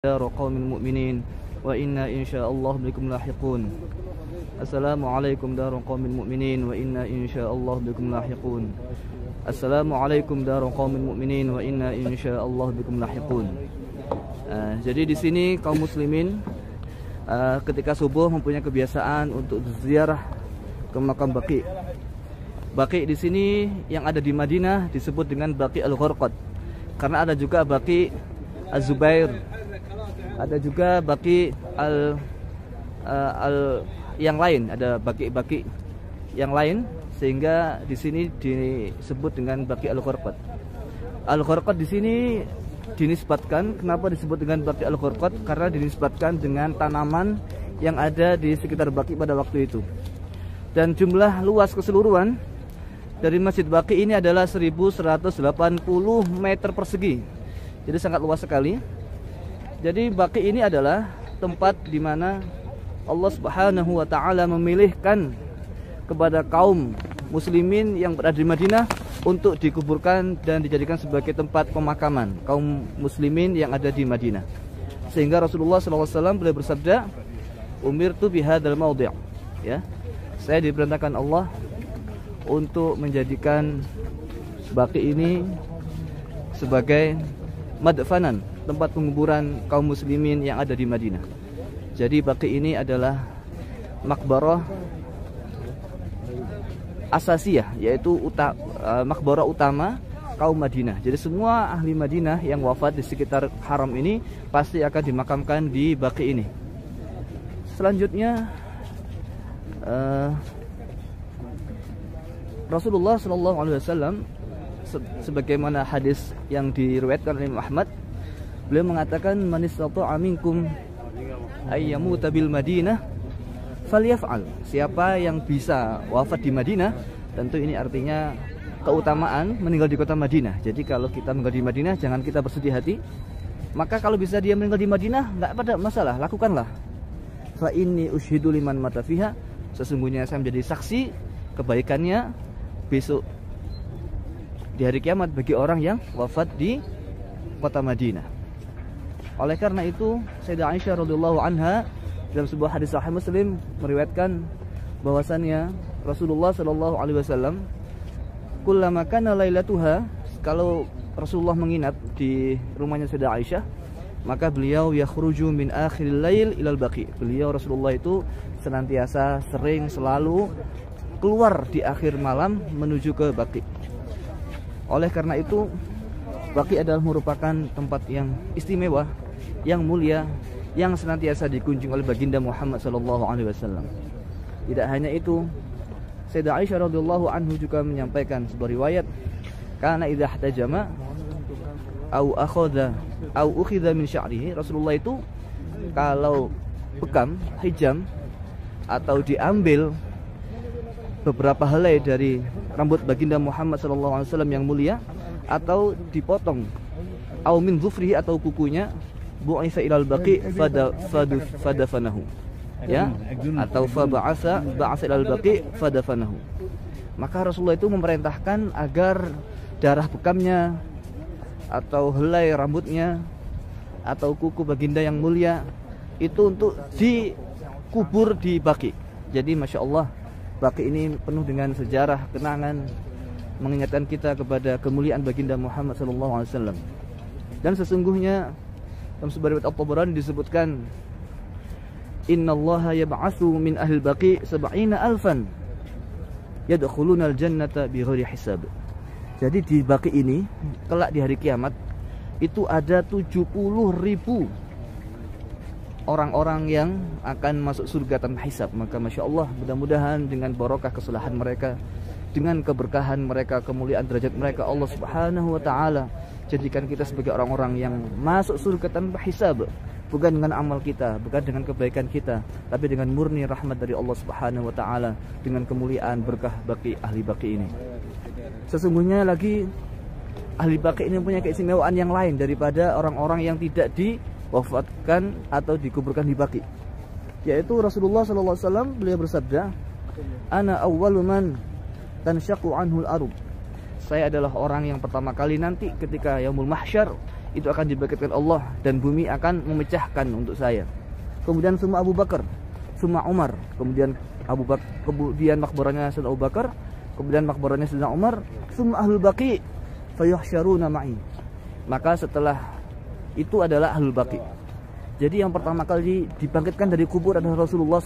دار قوم مؤمنين وإنا إن شاء الله بكم لاحقون. السلام عليكم دار قوم مؤمنين وإنا إن شاء الله بكم لاحقون. السلام عليكم دار قوم مؤminin wa inna insyaallah bikum lahiqun. Jadi di sini kaum muslimin ketika subuh mempunyai kebiasaan untuk ziarah ke makam Baqi. Baqi di sini yang ada di Madinah disebut dengan Baqi Al-Gharqad. Karena ada juga Baqi Az-Zubair. Ada juga Baqi yang lain, ada Baqi yang lain, sehingga di sini disebut dengan Baqi Al-Gharqad. Al-Gharqad di sini dinisbatkan, kenapa disebut dengan Baqi Al-Gharqad? Karena dinisbatkan dengan tanaman yang ada di sekitar Baqi pada waktu itu. Dan jumlah luas keseluruhan dari Masjid Baqi ini adalah 1180 meter persegi. Jadi sangat luas sekali. Jadi Baqi ini adalah tempat di mana Allah Subhanahu wa taala memilihkan kepada kaum muslimin yang berada di Madinah untuk dikuburkan dan dijadikan sebagai tempat pemakaman kaum muslimin yang ada di Madinah. Sehingga Rasulullah SAW beliau bersabda, "Umirtu bihadzal maudhi'." Ya. Saya diperintahkan Allah untuk menjadikan Baqi ini sebagai madfanan, tempat penguburan kaum muslimin yang ada di Madinah. Jadi Baqi ini adalah makbarah asasiyah, yaitu makbarah utama kaum Madinah. Jadi semua ahli Madinah yang wafat di sekitar haram ini pasti akan dimakamkan di Baqi ini. Selanjutnya Rasulullah SAW sebagaimana hadis yang diriwayatkan oleh Imam Ahmad, beliau mengatakan, "Man istata'a minkum ay yamuta bil Madinah falyaf'al." Siapa yang bisa wafat di Madinah, tentu ini artinya keutamaan meninggal di kota Madinah. Jadi kalau kita meninggal di Madinah, jangan kita bersedih hati. Maka kalau bisa dia meninggal di Madinah, enggak ada masalah, lakukanlah. Fa inni usyhidu liman mata fiha, sesungguhnya saya menjadi saksi kebaikannya besok di hari kiamat bagi orang yang wafat di kota Madinah. Oleh karena itu, Sayyidah Aisyah radhiyallahu anha dalam sebuah hadis sahih Muslim meriwayatkan bahwasannya Rasulullah sallallahu alaihi wasallam kullama kana lailatuha, kalau Rasulullah menginap di rumahnya Sayyidah Aisyah, maka beliau yakhruju min akhiril lail ilal Baqi. Beliau Rasulullah itu senantiasa selalu keluar di akhir malam menuju ke Baqi. Oleh karena itu, Baqi adalah merupakan tempat yang istimewa, yang mulia, yang senantiasa dikunjungi oleh baginda Muhammad SAW. Tidak hanya itu, Sayyidah Aisyah radhiyallahu anhu juga menyampaikan sebuah riwayat, "Kana idza ihtajama au akhadha au ukhidha min sya'rihi." Rasulullah itu kalau bekam, hijam, atau diambil beberapa helai dari rambut baginda Muhammad SAW yang mulia, atau dipotong, au min dhufrihi, atau kukunya, bu'itsa ilal Baqi fadafanahu, ya, atau ba'atsa ilal Baqi fadafanahu. Maka Rasulullah itu memerintahkan agar darah bekamnya, atau helai rambutnya, atau kuku baginda yang mulia itu untuk dikubur di Baqi. Jadi Masya Allah, Baqi ini penuh dengan sejarah, kenangan, mengingatkan kita kepada kemuliaan baginda Muhammad SAW. Dan sesungguhnya dalam sebuah riwayat At-Tabarani disebutkan, "Innallaha yab'atsu min ahli Baqi 70,000 yadkhuluna al-jannata bighairi hisab." Jadi di Baqi ini kelak di hari kiamat itu ada 70.000 orang-orang yang akan masuk surga tanpa hisab. Maka Masya Allah, mudah-mudahan dengan barokah kesalahan mereka, dengan keberkahan mereka, kemuliaan derajat mereka, Allah Subhanahu wa taala jadikan kita sebagai orang-orang yang masuk surga tanpa hisab, bukan dengan amal kita, bukan dengan kebaikan kita, tapi dengan murni rahmat dari Allah Subhanahu wa taala, dengan kemuliaan berkah Baqi, ahli Baqi ini. Sesungguhnya lagi ahli Baqi ini punya keistimewaan yang lain daripada orang-orang yang tidak diwafatkan atau dikuburkan di Baqi, yaitu Rasulullah SAW beliau bersabda, "Ana awwalu man tanshaqqu anhul ardh." Saya adalah orang yang pertama kali nanti ketika yaumul mahsyar itu akan dibangkitkan Allah dan bumi akan memecahkan untuk saya. Kemudian summa Abu Bakar, summa Umar, kemudian kemudian makbaranya Sayyidina Abu Bakar, kemudian makbaranya Sayyidina Umar, summa ahlul baqi fayuhsyaruna ma'i. Maka setelah itu adalah ahlul baqi. Jadi yang pertama kali dibangkitkan dari kubur adalah Rasulullah